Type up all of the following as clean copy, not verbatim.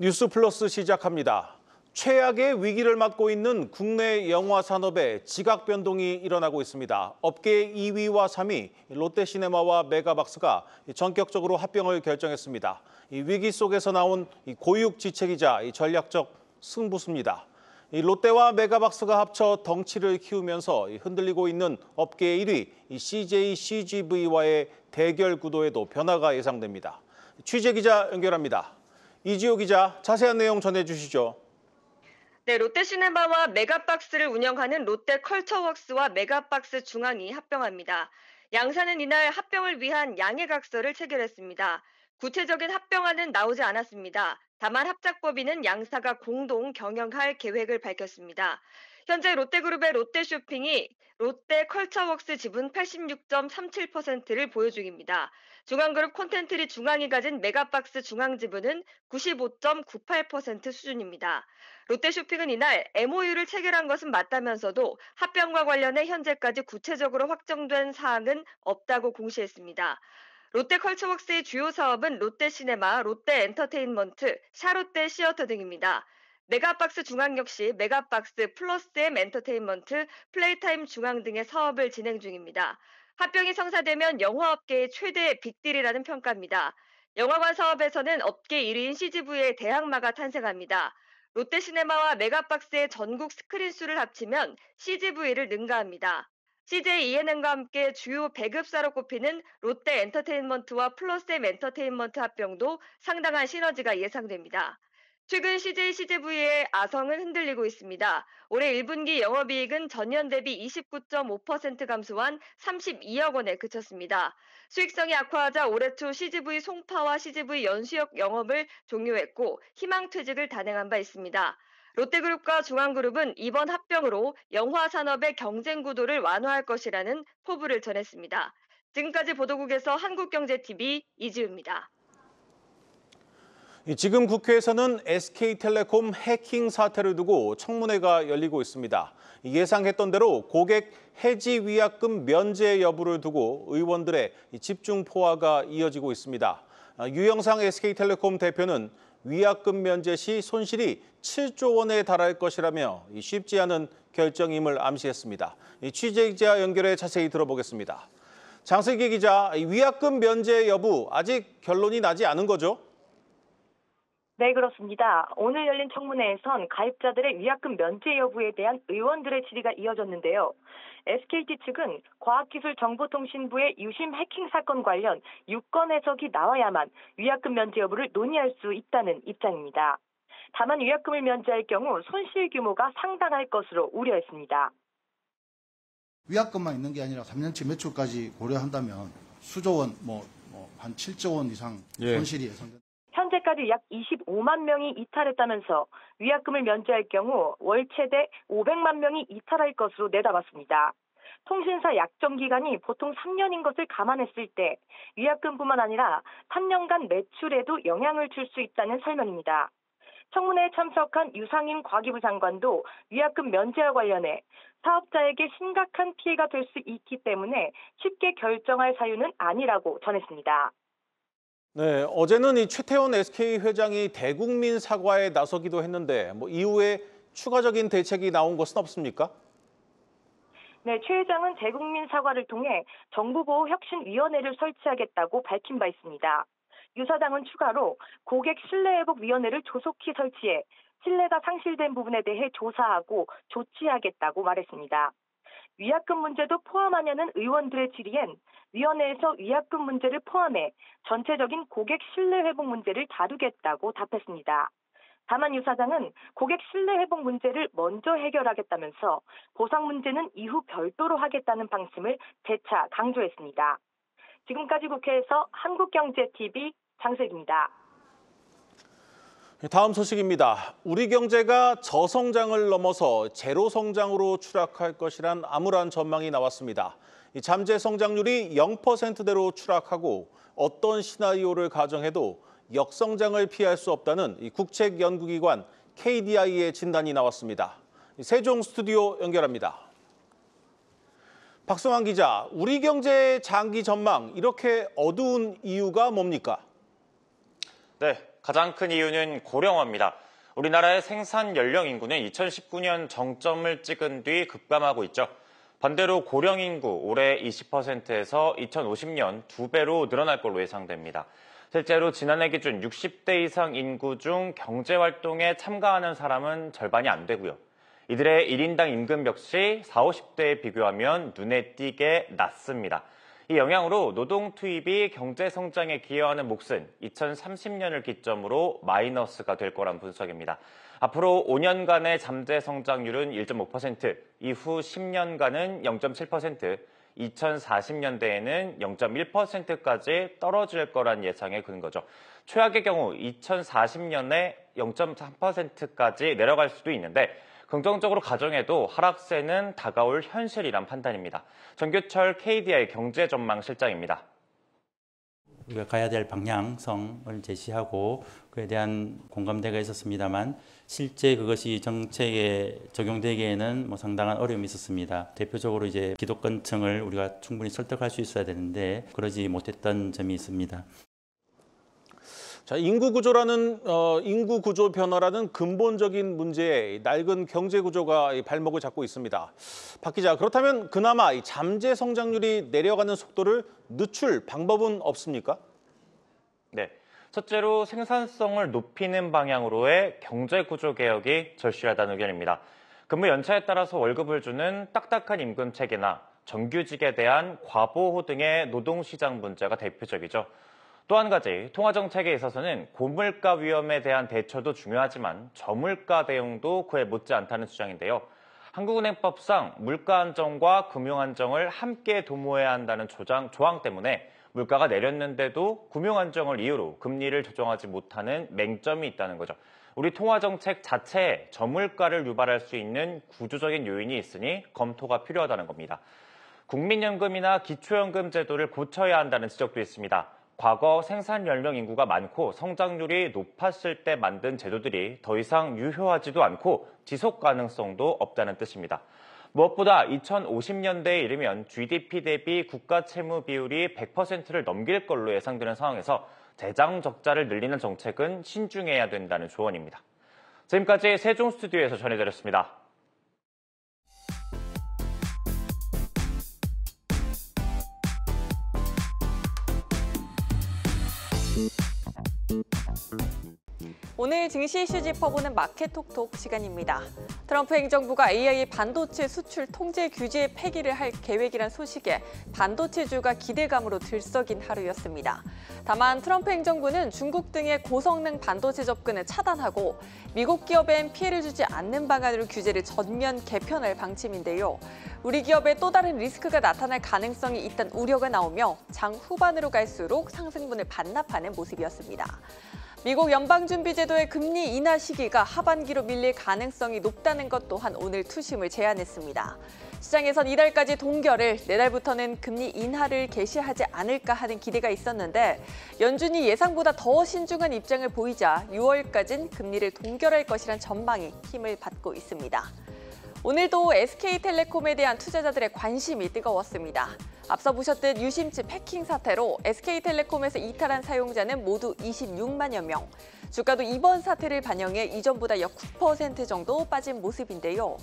뉴스 플러스 시작합니다. 최악의 위기를 맞고 있는 국내 영화 산업에 지각 변동이 일어나고 있습니다. 업계 2위와 3위 롯데시네마와 메가박스가 전격적으로 합병을 결정했습니다. 이 위기 속에서 나온 고육지책이자 전략적 승부수입니다. 롯데와 메가박스가 합쳐 덩치를 키우면서 흔들리고 있는 업계 1위 CJ CGV와의 대결 구도에도 변화가 예상됩니다. 취재 기자 연결합니다. 이지호 기자, 자세한 내용 전해주시죠. 네, 롯데시네마와 메가박스를 운영하는 롯데컬처웍스와 메가박스 중앙이 합병합니다. 양사는 이날 합병을 위한 양해각서를 체결했습니다. 구체적인 합병안은 나오지 않았습니다. 다만 합작법인은 양사가 공동 경영할 계획을 밝혔습니다. 현재 롯데그룹의 롯데쇼핑이 롯데컬처웍스 지분 86.37%를 보유 중입니다. 중앙그룹 콘텐츠리 중앙이 가진 메가박스 중앙 지분은 95.98% 수준입니다. 롯데쇼핑은 이날 MOU를 체결한 것은 맞다면서도 합병과 관련해 현재까지 구체적으로 확정된 사항은 없다고 공시했습니다. 롯데컬처웍스의 주요 사업은 롯데시네마, 롯데엔터테인먼트, 샤롯데 시어터 등입니다. 메가박스 중앙 역시 메가박스 플러스 M 엔터테인먼트, 플레이타임 중앙 등의 사업을 진행 중입니다. 합병이 성사되면 영화업계의 최대 빅딜이라는 평가입니다. 영화관 사업에서는 업계 1위인 CGV의 대항마가 탄생합니다. 롯데시네마와 메가박스의 전국 스크린 수를 합치면 CGV를 능가합니다. CJ ENM과 함께 주요 배급사로 꼽히는 롯데엔터테인먼트와 플러스엠 엔터테인먼트 합병도 상당한 시너지가 예상됩니다. 최근 CJ CGV의 아성은 흔들리고 있습니다. 올해 1분기 영업이익은 전년 대비 29.5% 감소한 32억 원에 그쳤습니다. 수익성이 악화하자 올해 초 CGV 송파와 CGV 연수역 영업을 종료했고 희망퇴직을 단행한 바 있습니다. 롯데그룹과 중앙그룹은 이번 합병으로 영화 산업의 경쟁 구도를 완화할 것이라는 포부를 전했습니다. 지금까지 보도국에서 한국경제TV 이지우입니다. 지금 국회에서는 SK텔레콤 해킹 사태를 두고 청문회가 열리고 있습니다. 예상했던 대로 고객 해지 위약금 면제 여부를 두고 의원들의 집중 포화가 이어지고 있습니다. 유영상 SK텔레콤 대표는 위약금 면제 시 손실이 7조 원에 달할 것이라며 쉽지 않은 결정임을 암시했습니다. 취재 기자 연결해 자세히 들어보겠습니다. 장슬기 기자, 위약금 면제 여부 아직 결론이 나지 않은 거죠? 네, 그렇습니다. 오늘 열린 청문회에선 가입자들의 위약금 면제 여부에 대한 의원들의 질의가 이어졌는데요. SKT 측은 과학기술정보통신부의 유심 해킹 사건 관련 유권 해석이 나와야만 위약금 면제 여부를 논의할 수 있다는 입장입니다. 다만 위약금을 면제할 경우 손실 규모가 상당할 것으로 우려했습니다. 위약금만 있는 게 아니라 3년치 매출까지 고려한다면 수조 원, 한 7조 원 이상 손실이 예상됩니다. 현재까지 약 25만 명이 이탈했다면서 위약금을 면제할 경우 월 최대 500만 명이 이탈할 것으로 내다봤습니다. 통신사 약정 기간이 보통 3년인 것을 감안했을 때 위약금뿐만 아니라 3년간 매출에도 영향을 줄 수 있다는 설명입니다. 청문회에 참석한 유상임 과기부 장관도 위약금 면제와 관련해 사업자에게 심각한 피해가 될 수 있기 때문에 쉽게 결정할 사유는 아니라고 전했습니다. 네, 어제는 최태원 SK 회장이 대국민 사과에 나서기도 했는데 이후에 추가적인 대책이 나온 것은 없습니까? 네, 최 회장은 대국민 사과를 통해 정부보호혁신위원회를 설치하겠다고 밝힌 바 있습니다. 유 사장은 추가로 고객 신뢰회복위원회를 조속히 설치해 신뢰가 상실된 부분에 대해 조사하고 조치하겠다고 말했습니다. 위약금 문제도 포함하냐는 의원들의 질의엔 위원회에서 위약금 문제를 포함해 전체적인 고객 신뢰 회복 문제를 다루겠다고 답했습니다. 다만 유 사장은 고객 신뢰 회복 문제를 먼저 해결하겠다면서 보상 문제는 이후 별도로 하겠다는 방침을 재차 강조했습니다. 지금까지 국회에서 한국경제TV 장슬기입니다. 다음 소식입니다. 우리 경제가 저성장을 넘어서 제로 성장으로 추락할 것이란 암울한 전망이 나왔습니다. 잠재 성장률이 0%대로 추락하고 어떤 시나리오를 가정해도 역성장을 피할 수 없다는 국책연구기관 KDI의 진단이 나왔습니다. 세종 스튜디오 연결합니다. 박성환 기자, 우리 경제의 장기 전망 이렇게 어두운 이유가 뭡니까? 네, 가장 큰 이유는 고령화입니다. 우리나라의 생산 연령 인구는 2019년 정점을 찍은 뒤 급감하고 있죠. 반대로 고령 인구 올해 20%에서 2050년 2배로 늘어날 걸로 예상됩니다. 실제로 지난해 기준 60대 이상 인구 중 경제활동에 참가하는 사람은 절반이 안 되고요. 이들의 1인당 임금 역시 40, 50대에 비교하면 눈에 띄게 낮습니다. 이 영향으로 노동 투입이 경제 성장에 기여하는 몫은 2030년을 기점으로 마이너스가 될 거란 분석입니다. 앞으로 5년간의 잠재 성장률은 1.5%, 이후 10년간은 0.7%, 2040년대에는 0.1%까지 떨어질 거란 예상의 근거죠. 최악의 경우 2040년에 0.3%까지 내려갈 수도 있는데 긍정적으로 가정해도 하락세는 다가올 현실이란 판단입니다. 정규철 KDI 경제전망실장입니다. 우리가 가야 될 방향성을 제시하고 그에 대한 공감대가 있었습니다만 실제 그것이 정책에 적용되기에는 상당한 어려움이 있었습니다. 대표적으로 이제 기득권층을 우리가 충분히 설득할 수 있어야 되는데 그러지 못했던 점이 있습니다. 자, 인구 구조 변화라는 근본적인 문제에 낡은 경제 구조가 발목을 잡고 있습니다. 박 기자, 그렇다면 그나마 이 잠재 성장률이 내려가는 속도를 늦출 방법은 없습니까? 네. 첫째로 생산성을 높이는 방향으로의 경제 구조 개혁이 절실하다는 의견입니다. 근무 연차에 따라서 월급을 주는 딱딱한 임금 체계나 정규직에 대한 과보호 등의 노동시장 문제가 대표적이죠. 또 한 가지, 통화정책에 있어서는 고물가 위험에 대한 대처도 중요하지만 저물가 대응도 그에 못지않다는 주장인데요. 한국은행법상 물가 안정과 금융 안정을 함께 도모해야 한다는 조항 때문에 물가가 내렸는데도 금융 안정을 이유로 금리를 조정하지 못하는 맹점이 있다는 거죠. 우리 통화정책 자체에 저물가를 유발할 수 있는 구조적인 요인이 있으니 검토가 필요하다는 겁니다. 국민연금이나 기초연금 제도를 고쳐야 한다는 지적도 있습니다. 과거 생산 연령 인구가 많고 성장률이 높았을 때 만든 제도들이 더 이상 유효하지도 않고 지속 가능성도 없다는 뜻입니다. 무엇보다 2050년대에 이르면 GDP 대비 국가 채무 비율이 100%를 넘길 걸로 예상되는 상황에서 재정 적자를 늘리는 정책은 신중해야 된다는 조언입니다. 지금까지 세종 스튜디오에서 전해드렸습니다. 오늘 증시 이슈 짚어보는 마켓톡톡 시간입니다. 트럼프 행정부가 AI 반도체 수출 통제 규제 폐기를 할 계획이란 소식에 반도체주가 기대감으로 들썩인 하루였습니다. 다만 트럼프 행정부는 중국 등의 고성능 반도체 접근을 차단하고 미국 기업엔 피해를 주지 않는 방안으로 규제를 전면 개편할 방침인데요. 우리 기업에 또 다른 리스크가 나타날 가능성이 있다는 우려가 나오며 장 후반으로 갈수록 상승분을 반납하는 모습이었습니다. 미국 연방준비제도의 금리 인하 시기가 하반기로 밀릴 가능성이 높다는 것 또한 오늘 투심을 제안했습니다. 시장에선 이달까지 동결을, 내달부터는 금리 인하를 개시하지 않을까 하는 기대가 있었는데 연준이 예상보다 더 신중한 입장을 보이자 6월까지는 금리를 동결할 것이란 전망이 힘을 받고 있습니다. 오늘도 SK텔레콤에 대한 투자자들의 관심이 뜨거웠습니다. 앞서 보셨듯 유심칩 해킹 사태로 SK텔레콤에서 이탈한 사용자는 모두 26만여 명. 주가도 이번 사태를 반영해 이전보다 약 9% 정도 빠진 모습인데요.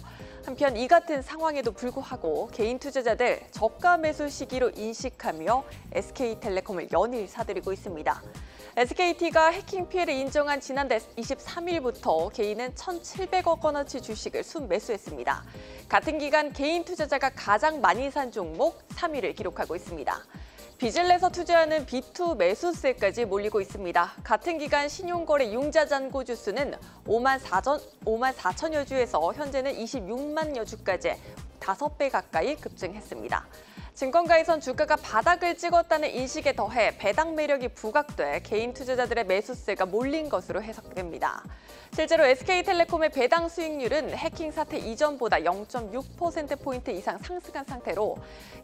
한편 이 같은 상황에도 불구하고 개인 투자자들 저가 매수 시기로 인식하며 SK텔레콤을 연일 사들이고 있습니다. SKT가 해킹 피해를 인정한 지난달 23일부터 개인은 1,700억 원어치 주식을 순매수했습니다. 같은 기간 개인 투자자가 가장 많이 산 종목 3위를 기록하고 있습니다. 빚을 내서 투자하는 B2 매수세까지 몰리고 있습니다. 같은 기간 신용거래 융자 잔고 주수는 5만 4천여 주에서 현재는 26만여 주까지 5배 가까이 급증했습니다. 증권가에선 주가가 바닥을 찍었다는 인식에 더해 배당 매력이 부각돼 개인 투자자들의 매수세가 몰린 것으로 해석됩니다. 실제로 SK텔레콤의 배당 수익률은 해킹 사태 이전보다 0.6%포인트 이상 상승한 상태로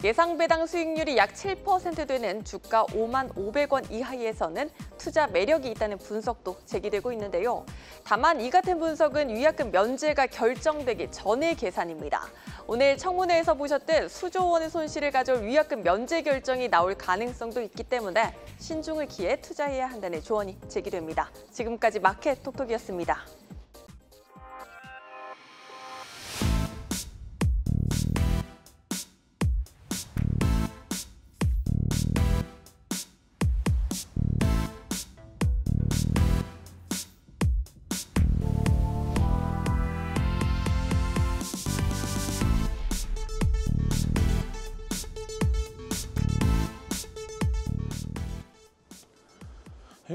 예상 배당 수익률이 약 7% 되는 주가 5만 500원 이하에서는 투자 매력이 있다는 분석도 제기되고 있는데요. 다만 이 같은 분석은 위약금 면제가 결정되기 전의 계산입니다. 오늘 청문회에서 보셨듯 수조 원의 손실을 가진 등하절 위약금 면제 결정이 나올 가능성도 있기 때문에 신중을 기해 투자해야 한다는 조언이 제기됩니다. 지금까지 마켓 톡톡이었습니다.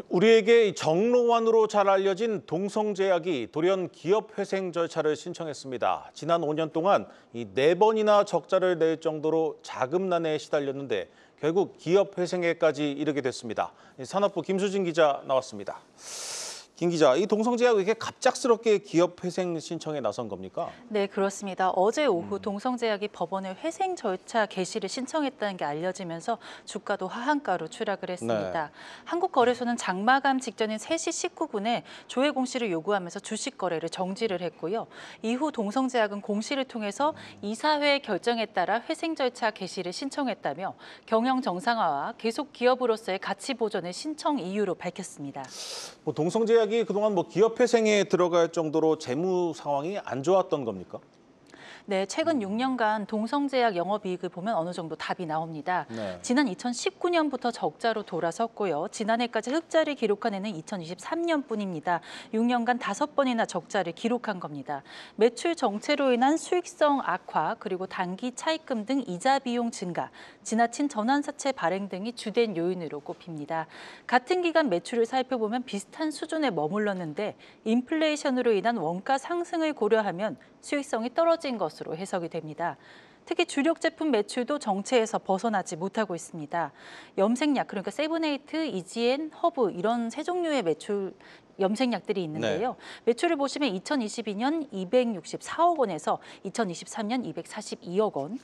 우리에게 이 정로환으로 잘 알려진 동성제약이 돌연 기업회생 절차를 신청했습니다. 지난 5년 동안 이 4번이나 적자를 낼 정도로 자금난에 시달렸는데 결국 기업회생에까지 이르게 됐습니다. 산업부 김수진 기자 나왔습니다. 김 기자, 이 동성제약 왜 이렇게 갑작스럽게 기업회생 신청에 나선 겁니까? 네, 그렇습니다. 어제 오후 동성제약이 법원에 회생 절차 개시를 신청했다는 게 알려지면서 주가도 하한가로 추락을 했습니다. 네. 한국거래소는 장마감 직전인 3시 19분에 조회 공시를 요구하면서 주식 거래를 정지를 했고요. 이후 동성제약은 공시를 통해서 이사회 결정에 따라 회생 절차 개시를 신청했다며 경영 정상화와 계속 기업으로서의 가치 보존을 신청 이유로 밝혔습니다. 동성제약이 그동안 기업회생에 들어갈 정도로 재무 상황이 안 좋았던 겁니까? 네, 최근 6년간 동성제약 영업이익을 보면 어느 정도 답이 나옵니다. 네. 지난 2019년부터 적자로 돌아섰고요. 지난해까지 흑자를 기록한 해는 2023년뿐입니다. 6년간 5번이나 적자를 기록한 겁니다. 매출 정체로 인한 수익성 악화, 그리고 단기 차입금 등 이자 비용 증가, 지나친 전환사채 발행 등이 주된 요인으로 꼽힙니다. 같은 기간 매출을 살펴보면 비슷한 수준에 머물렀는데 인플레이션으로 인한 원가 상승을 고려하면 수익성이 떨어진 것으로 해석이 됩니다. 특히 주력 제품 매출도 정체에서 벗어나지 못하고 있습니다. 염색약, 그러니까 세븐에이트, 이지엔, 허브 이런 세 종류의 매출 염색약들이 있는데요. 매출을 보시면 2022년 264억 원에서 2023년 242억 원,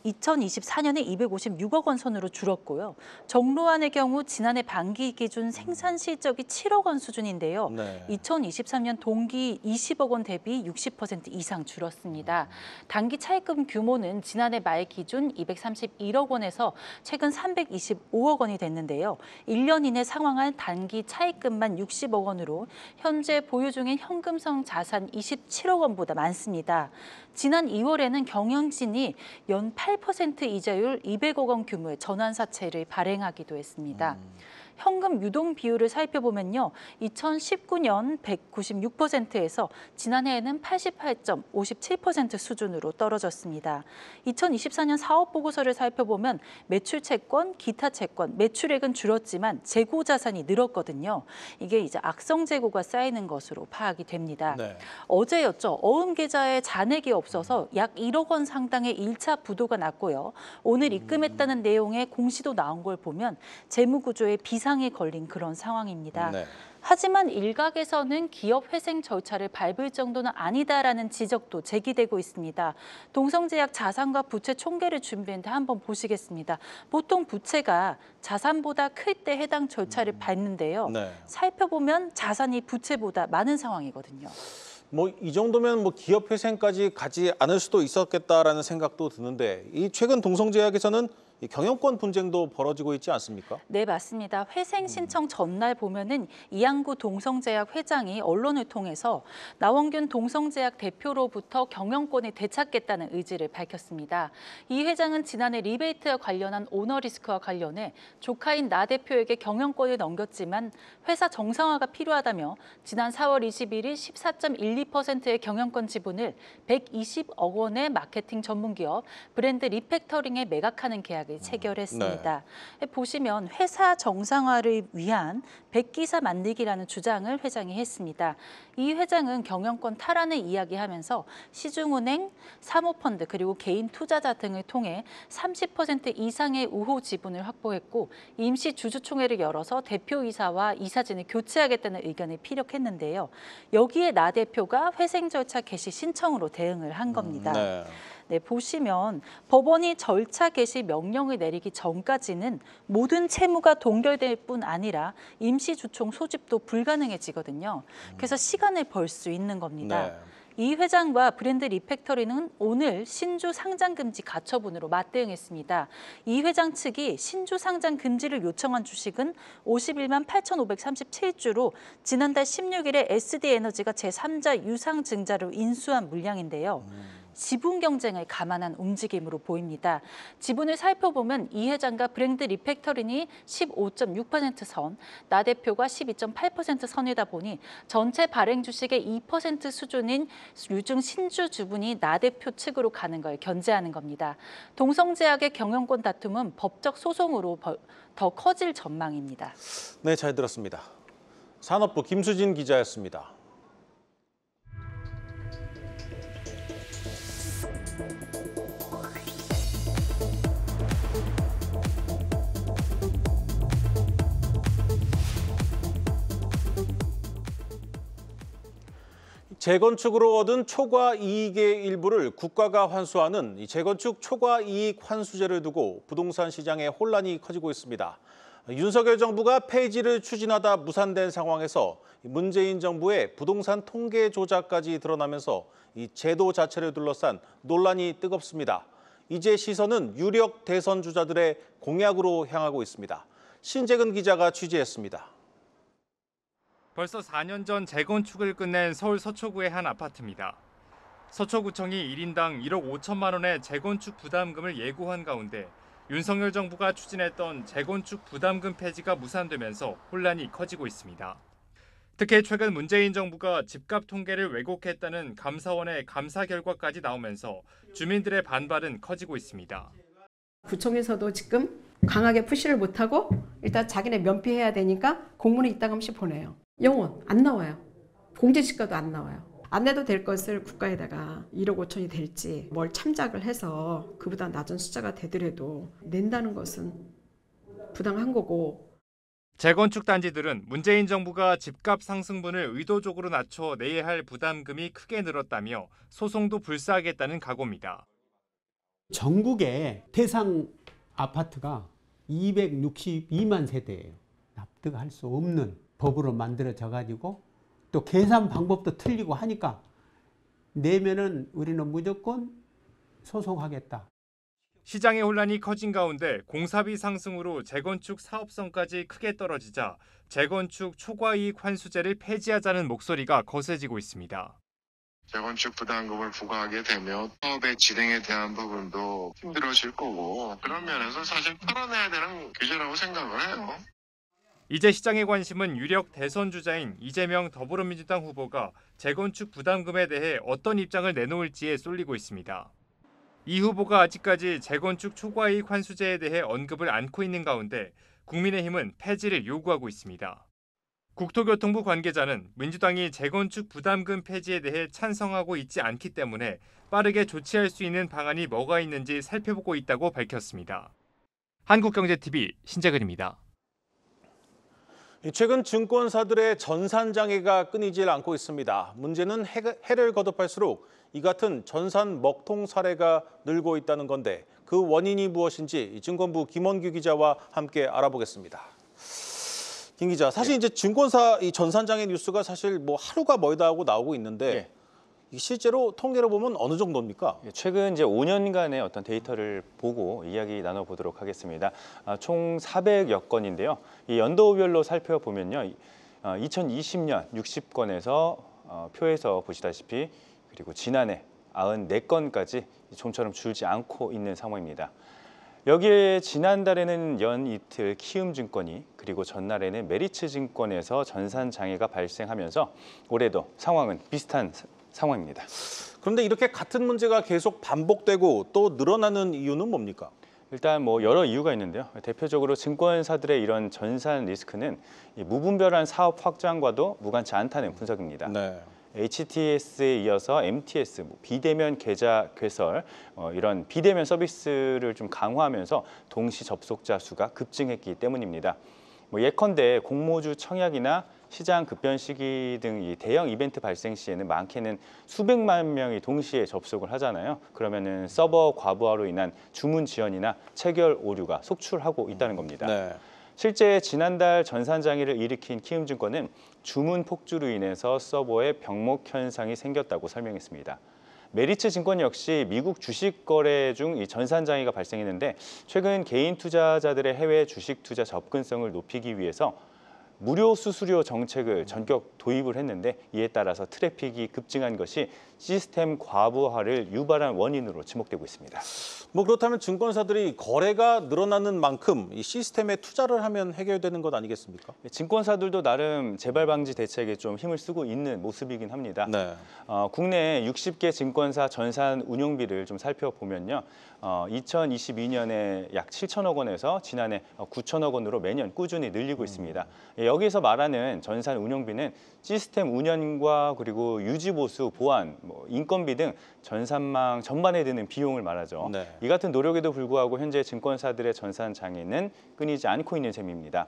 2024년에 256억 원 선으로 줄었고요. 정로환의 경우 지난해 반기 기준 생산 실적이 7억 원 수준인데요. 네. 2023년 동기 20억 원 대비 60% 이상 줄었습니다. 단기 차입금 규모는 지난해 말 기준 231억 원에서 최근 325억 원이 됐는데요. 1년 이내 상환할 단기 차입금만 60억 원으로 현재 보유 중인 현금성 자산 27억 원보다 많습니다. 지난 2월에는 경영진이 연 8% 이자율 200억 원 규모의 전환사채를 발행하기도 했습니다. 현금 유동 비율을 살펴보면요. 2019년 196%에서 지난해에는 88.57% 수준으로 떨어졌습니다. 2024년 사업보고서를 살펴보면 매출 채권, 기타 채권, 매출액은 줄었지만 재고 자산이 늘었거든요. 이게 이제 악성 재고가 쌓이는 것으로 파악이 됩니다. 네. 어제였죠. 어음 계좌에 잔액이 없어서 약 1억 원 상당의 1차 부도가 났고요. 오늘 입금했다는 내용의 공시도 나온 걸 보면 재무 구조에 비상이 걸린 그런 상황입니다. 네. 하지만 일각에서는 기업 회생 절차를 밟을 정도는 아니다라는 지적도 제기되고 있습니다. 동성제약 자산과 부채 총계를 준비했는데 한번 보시겠습니다. 보통 부채가 자산보다 클 때 해당 절차를 밟는데요. 네. 살펴보면 자산이 부채보다 많은 상황이거든요. 이 정도면 기업 회생까지 가지 않을 수도 있었겠다라는 생각도 드는데 이 최근 동성제약에서는 이 경영권 분쟁도 벌어지고 있지 않습니까? 네, 맞습니다. 회생 신청 전날 보면은 이양구 동성제약 회장이 언론을 통해서 나원균 동성제약 대표로부터 경영권을 되찾겠다는 의지를 밝혔습니다. 이 회장은 지난해 리베이트와 관련한 오너 리스크와 관련해 조카인 나 대표에게 경영권을 넘겼지만 회사 정상화가 필요하다며 지난 4월 21일 14.12%의 경영권 지분을 120억 원의 마케팅 전문기업 브랜드 리팩터링에 매각하는 계약을 체결했습니다. 보시면 회사 정상화를 위한 백기사 만들기라는 주장을 회장이 했습니다. 이 회장은 경영권 탈환을 이야기하면서 시중은행, 사모펀드 그리고 개인 투자자 등을 통해 30% 이상의 우호 지분을 확보했고 임시 주주총회를 열어서 대표이사와 이사진을 교체하겠다는 의견을 피력했는데요. 여기에 나 대표가 회생 절차 개시 신청으로 대응을 한 겁니다. 네, 보시면 법원이 절차 개시 명령을 내리기 전까지는 모든 채무가 동결될 뿐 아니라 임시주총 소집도 불가능해지거든요. 그래서 시간을 벌 수 있는 겁니다. 이 회장과 브랜드 리팩터리는 오늘 신주 상장 금지 가처분으로 맞대응했습니다. 이 회장 측이 신주 상장 금지를 요청한 주식은 51만 8,537주로 지난달 16일에 SD에너지가 제3자 유상증자로 인수한 물량인데요. 지분 경쟁을 감안한 움직임으로 보입니다. 지분을 살펴보면 이 회장과 브랜드 리팩터링이 15.6% 선, 나 대표가 12.8% 선이다 보니 전체 발행 주식의 2% 수준인 유증 신주 주분이 나 대표 측으로 가는 걸 견제하는 겁니다. 동성제약의 경영권 다툼은 법적 소송으로 더 커질 전망입니다. 네, 잘 들었습니다. 산업부 김수진 기자였습니다. 재건축으로 얻은 초과 이익의 일부를 국가가 환수하는 이 재건축 초과 이익 환수제를 두고 부동산 시장에 혼란이 커지고 있습니다. 윤석열 정부가 폐지를 추진하다 무산된 상황에서 문재인 정부의 부동산 통계 조작까지 드러나면서 이 제도 자체를 둘러싼 논란이 뜨겁습니다. 이제 시선은 유력 대선 주자들의 공약으로 향하고 있습니다. 신재근 기자가 취재했습니다. 벌써 4년 전 재건축을 끝낸 서울 서초구의 한 아파트입니다. 서초구청이 1인당 1억 5천만 원의 재건축 부담금을 예고한 가운데 윤석열 정부가 추진했던 재건축 부담금 폐지가 무산되면서 혼란이 커지고 있습니다. 특히 최근 문재인 정부가 집값 통계를 왜곡했다는 감사원의 감사 결과까지 나오면서 주민들의 반발은 커지고 있습니다. 구청에서도 지금 강하게 푸시를 못하고 일단 자기네 면피해야 되니까 공문을 이따금씩 보내요. 영원 안 나와요. 공제시가도 안 나와요. 안 내도 될 것을 국가에다가 1억 5천이 될지 뭘 참작을 해서 그보다 낮은 숫자가 되더라도 낸다는 것은 부당한 거고. 재건축 단지들은 문재인 정부가 집값 상승분을 의도적으로 낮춰 내야 할 부담금이 크게 늘었다며 소송도 불사하겠다는 각오입니다. 전국에 대상 아파트가 262만 세대예요. 납득할 수 없는 법으로 만들어져 가지고 또 계산 방법도 틀리고 하니까 내면은 우리는 무조건 소송하겠다. 시장의 혼란이 커진 가운데 공사비 상승으로 재건축 사업성까지 크게 떨어지자 재건축 초과이익 환수제를 폐지하자는 목소리가 거세지고 있습니다. 재건축 부담금을 부과하게 되면 사업의 진행에 대한 부분도 힘들어질 거고 그런 면에서 사실 털어내야 되는 규제라고 생각을 해요. 이제 시장의 관심은 유력 대선 주자인 이재명 더불어민주당 후보가 재건축 부담금에 대해 어떤 입장을 내놓을지에 쏠리고 있습니다. 이 후보가 아직까지 재건축 초과이익 환수제에 대해 언급을 않고 있는 가운데 국민의힘은 폐지를 요구하고 있습니다. 국토교통부 관계자는 민주당이 재건축 부담금 폐지에 대해 찬성하고 있지 않기 때문에 빠르게 조치할 수 있는 방안이 뭐가 있는지 살펴보고 있다고 밝혔습니다. 한국경제TV 신재근입니다. 최근 증권사들의 전산장애가 끊이질 않고 있습니다. 문제는 해를 거듭할수록 이 같은 전산 먹통 사례가 늘고 있다는 건데 그 원인이 무엇인지 증권부 김원규 기자와 함께 알아보겠습니다. 김 기자, 사실 이제 증권사 이 전산장애 뉴스가 사실 뭐 하루가 멀다 하고 나오고 있는데 실제로 통계로 보면 어느 정도입니까? 최근 이제 5년간의 어떤 데이터를 보고 이야기 나눠보도록 하겠습니다. 총 400여 건인데요. 이 연도별로 살펴보면요. 2020년 60건에서 표에서 보시다시피 그리고 지난해 94건까지 좀처럼 줄지 않고 있는 상황입니다. 여기에 지난달에는 연이틀 키움증권이 그리고 전날에는 메리츠증권에서 전산장애가 발생하면서 올해도 상황은 비슷한 상황입니다. 그런데 이렇게 같은 문제가 계속 반복되고 또 늘어나는 이유는 뭡니까? 일단 뭐 여러 이유가 있는데요. 대표적으로 증권사들의 이런 전산 리스크는 이 무분별한 사업 확장과도 무관치 않다는 분석입니다. 네. HTS에 이어서 MTS, 비대면 계좌 개설, 이런 비대면 서비스를 좀 강화하면서 동시 접속자 수가 급증했기 때문입니다. 예컨대 공모주 청약이나 시장 급변 시기 등 이 대형 이벤트 발생 시에는 많게는 수백만 명이 동시에 접속을 하잖아요. 그러면은 서버 과부하로 인한 주문 지연이나 체결 오류가 속출하고 있다는 겁니다. 네. 실제 지난달 전산장애를 일으킨 키움증권은 주문 폭주로 인해서 서버에 병목 현상이 생겼다고 설명했습니다. 메리츠 증권 역시 미국 주식 거래 중 이 전산장애가 발생했는데 최근 개인 투자자들의 해외 주식 투자 접근성을 높이기 위해서 무료 수수료 정책을 전격 도입을 했는데 이에 따라서 트래픽이 급증한 것이 시스템 과부하를 유발한 원인으로 지목되고 있습니다. 뭐 그렇다면 증권사들이 거래가 늘어나는 만큼 이 시스템에 투자를 하면 해결되는 것 아니겠습니까? 증권사들도 나름 재발 방지 대책에 좀 힘을 쓰고 있는 모습이긴 합니다. 네. 국내 60개 증권사 전산 운용비를 좀 살펴보면요. 2022년에 약 7천억 원에서 지난해 9천억 원으로 매년 꾸준히 늘리고 있습니다. 여기서 말하는 전산 운용비는 시스템 운영과 그리고 유지 보수, 보안, 인건비 등 전산망 전반에 드는 비용을 말하죠. 네. 이 같은 노력에도 불구하고 현재 증권사들의 전산 장애는 끊이지 않고 있는 셈입니다.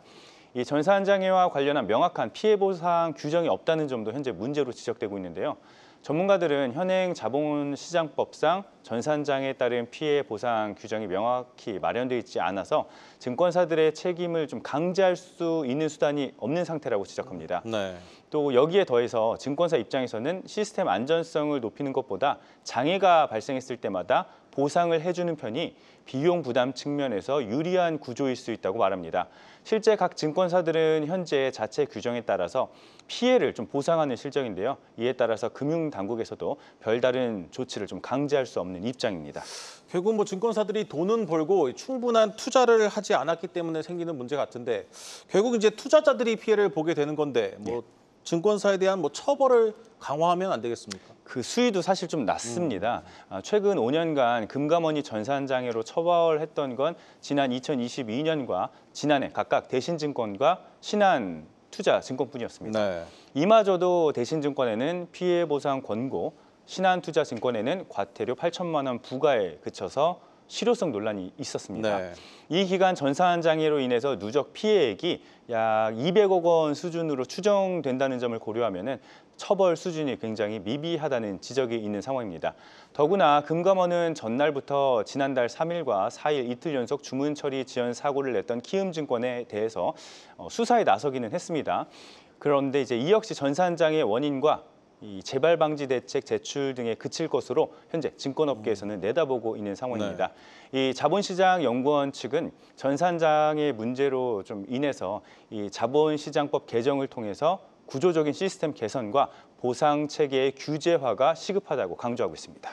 이 전산 장애와 관련한 명확한 피해 보상 규정이 없다는 점도 현재 문제로 지적되고 있는데요. 전문가들은 현행 자본시장법상 전산장애에 따른 피해 보상 규정이 명확히 마련되어 있지 않아서 증권사들의 책임을 좀 강제할 수 있는 수단이 없는 상태라고 지적합니다. 네. 또 여기에 더해서 증권사 입장에서는 시스템 안전성을 높이는 것보다 장애가 발생했을 때마다 보상을 해주는 편이 비용 부담 측면에서 유리한 구조일 수 있다고 말합니다. 실제 각 증권사들은 현재 자체 규정에 따라서 피해를 좀 보상하는 실정인데요. 이에 따라서 금융당국에서도 별다른 조치를 좀 강제할 수 없는 입장입니다. 결국 뭐 증권사들이 돈은 벌고 충분한 투자를 하지 않았기 때문에 생기는 문제 같은데 결국 이제 투자자들이 피해를 보게 되는 건데 뭐 증권사에 대한 뭐 처벌을 강화하면 안 되겠습니까? 그 수위도 사실 좀 낮습니다. 최근 5년간 금감원이 전산장애로 처벌했던 건 지난 2022년과 지난해 각각 대신증권과 신한투자증권뿐이었습니다. 네. 이마저도 대신증권에는 피해 보상 권고, 신한투자증권에는 과태료 8천만 원 부과에 그쳐서 실효성 논란이 있었습니다. 네. 이 기간 전산장애로 인해서 누적 피해액이 약 200억 원 수준으로 추정된다는 점을 고려하면은 처벌 수준이 굉장히 미비하다는 지적이 있는 상황입니다. 더구나 금감원은 전날부터 지난달 3일과 4일 이틀 연속 주문 처리 지연 사고를 냈던 키움증권에 대해서 수사에 나서기는 했습니다. 그런데 이제 이 역시 전산장애 원인과 이 재발 방지 대책 제출 등에 그칠 것으로 현재 증권업계에서는 내다보고 있는 상황입니다. 이 자본시장 연구원 측은 전산장애 문제로 좀 인해서 이 자본시장법 개정을 통해서 구조적인 시스템 개선과 보상 체계의 규제화가 시급하다고 강조하고 있습니다.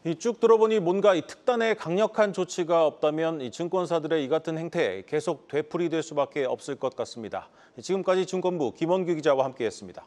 이 쭉 들어보니 뭔가 이 특단의 강력한 조치가 없다면 이 증권사들의 이 같은 행태 계속 되풀이될 수밖에 없을 것 같습니다. 지금까지 증권부 김원규 기자와 함께했습니다.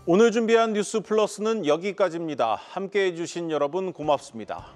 오늘 준비한 뉴스 플러스는 여기까지입니다. 함께해 주신 여러분 고맙습니다.